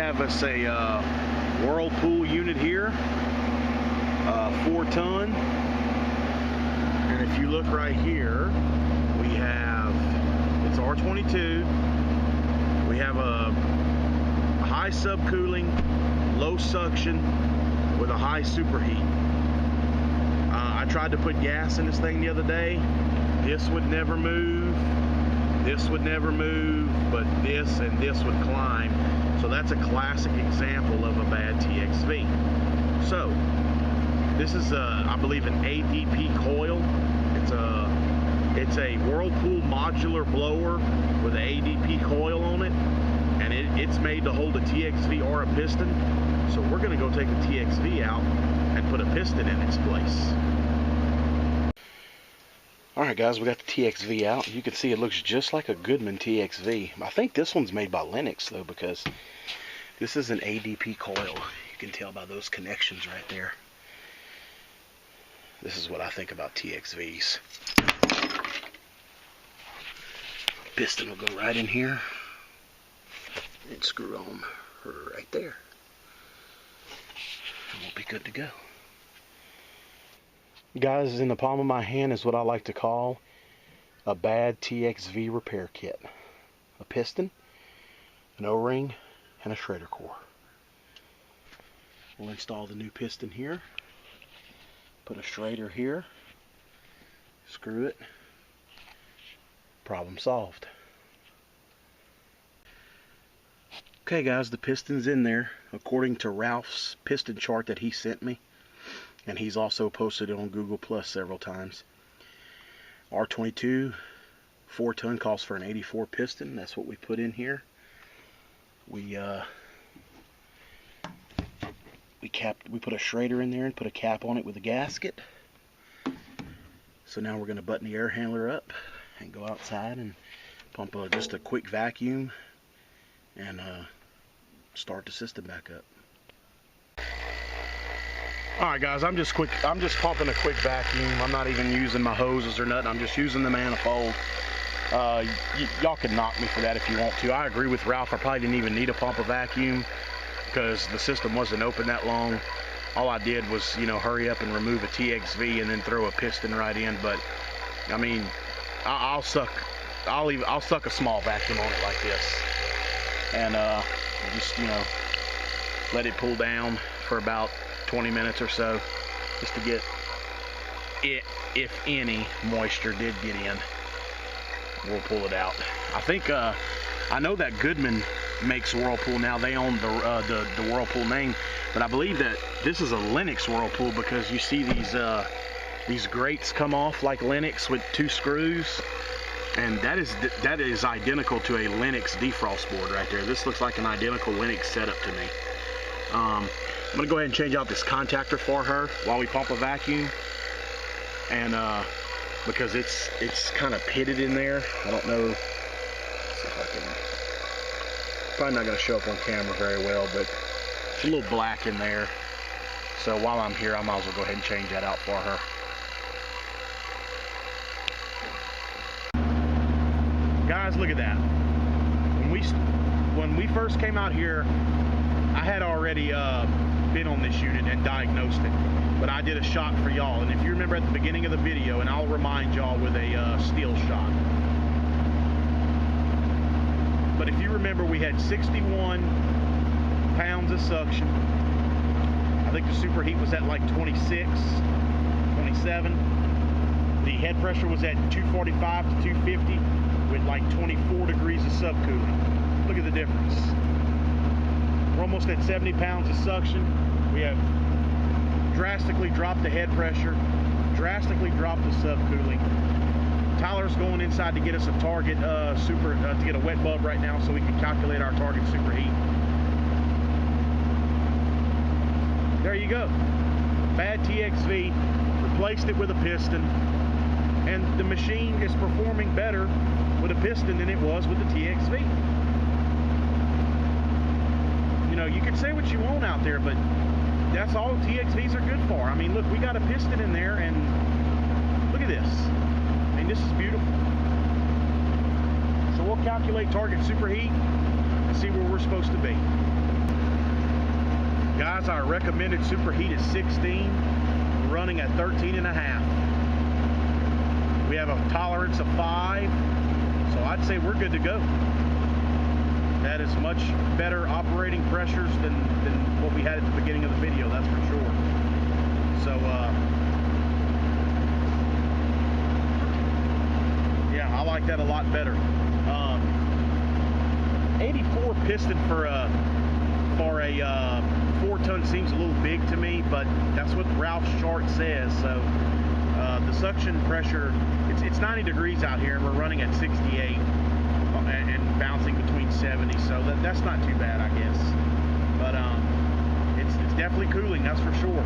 have us a Whirlpool unit here, 4-ton. And if you look right here, we have, it's R22. We have a high subcooling, low suction with a high superheat. I tried to put gas in this thing the other day. This would never move. This would never move, but this and this would climb. So that's a classic example of a bad TXV. So this is I believe an ADP coil. It's a Whirlpool modular blower with an ADP coil on it, and it's made to hold a TXV or a piston. So we're going to go take the TXV out and put a piston in its place. Alright guys, we got the TXV out. You can see it looks just like a Goodman TXV. I think this one's made by Lennox though, because this is an ADP coil. You can tell by those connections right there. This is what I think about TXVs. Piston will go right in here and screw on right there. And we'll be good to go. Guys, in the palm of my hand is what I like to call a bad TXV repair kit. A piston, an O-ring, and a shredder core. We'll install the new piston here. Put a shredder here. Screw it. Problem solved. Okay guys, the piston's in there according to Ralph's piston chart that he sent me. And he's also posted it on Google Plus several times. R22 4-ton calls for an 84 piston. That's what we put in here. We put a shredder in there and put a cap on it with a gasket. So now we're going to button the air handler up and go outside and pump just a quick vacuum and start the system back up. Alright guys, I'm just pumping a quick vacuum. I'm not even using my hoses or nothing. I'm just using the manifold. Y'all can knock me for that if you want to. I agree with Ralph. I probably didn't even need to pump a vacuum because the system wasn't open that long. All I did was, you know, hurry up and remove a TXV and then throw a piston right in. But I mean, I'll suck a small vacuum on it like this, and just, you know, let it pull down for about 20 minutes or so, just to get it, if any moisture did get in. We'll pull it out. I think I know that Goodman makes Whirlpool now. They own the Whirlpool name, but I believe that this is a Lennox Whirlpool because you see these grates come off like Lennox with 2 screws, and that is identical to a Lennox defrost board right there. This looks like an identical Lennox setup to me. I'm gonna go ahead and change out this contactor for her while we pump a vacuum, and because it's kind of pitted in there. I don't know. Let's see if I can. Probably not gonna show up on camera very well, but it's a little black in there. So while I'm here, I might as well go ahead and change that out for her. Guys, look at that. When we first came out here, I had already been on this unit and diagnosed it, but I did a shot for y'all. And if you remember at the beginning of the video, and I'll remind y'all with a steel shot. But if you remember, we had 61 pounds of suction. I think the superheat was at like 26, 27. The head pressure was at 245 to 250 with like 24 degrees of subcooling. Look at the difference. We're almost at 70 pounds of suction. We have drastically dropped the head pressure, drastically dropped the subcooling. Tyler's going inside to get us a target to get a wet bulb right now so we can calculate our target superheat. There you go. Bad TXV, replaced it with a piston, and the machine is performing better with a piston than it was with the TXV. You know, you can say what you want out there, but that's all TXVs are good for. I mean, look, we got a piston in there, and look at this. I mean, this is beautiful. So we'll calculate target superheat and see where we're supposed to be. Guys, our recommended superheat is 16. We're running at 13.5. We have a tolerance of 5, so I'd say we're good to go. That is much better operating pressures than what we had at the beginning of the video, that's for sure. So, yeah, I like that a lot better. 84 piston for a 4-ton seems a little big to me, but that's what Ralph's chart says. So the suction pressure, it's 90 degrees out here, and we're running at 68 and bouncing between 70. So that's not too bad, I guess. But it's definitely cooling, that's for sure.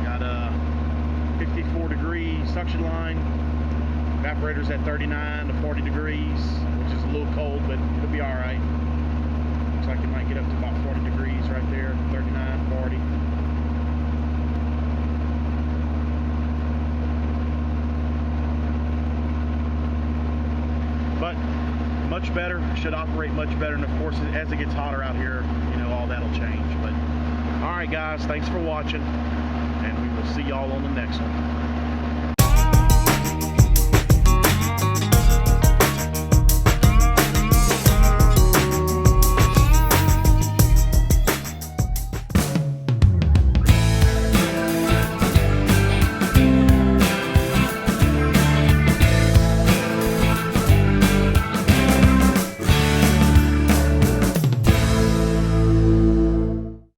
Got a 54 degree suction line. Evaporator's at 39 to 40 degrees, which is a little cold, but it'll be all right. Looks like it might get up to about 40 degrees right there, 39, 40. But much better, should operate much better, and of course, as it gets hotter out here, you know, all that'll change. But all right, guys, thanks for watching, and we will see y'all on the next one.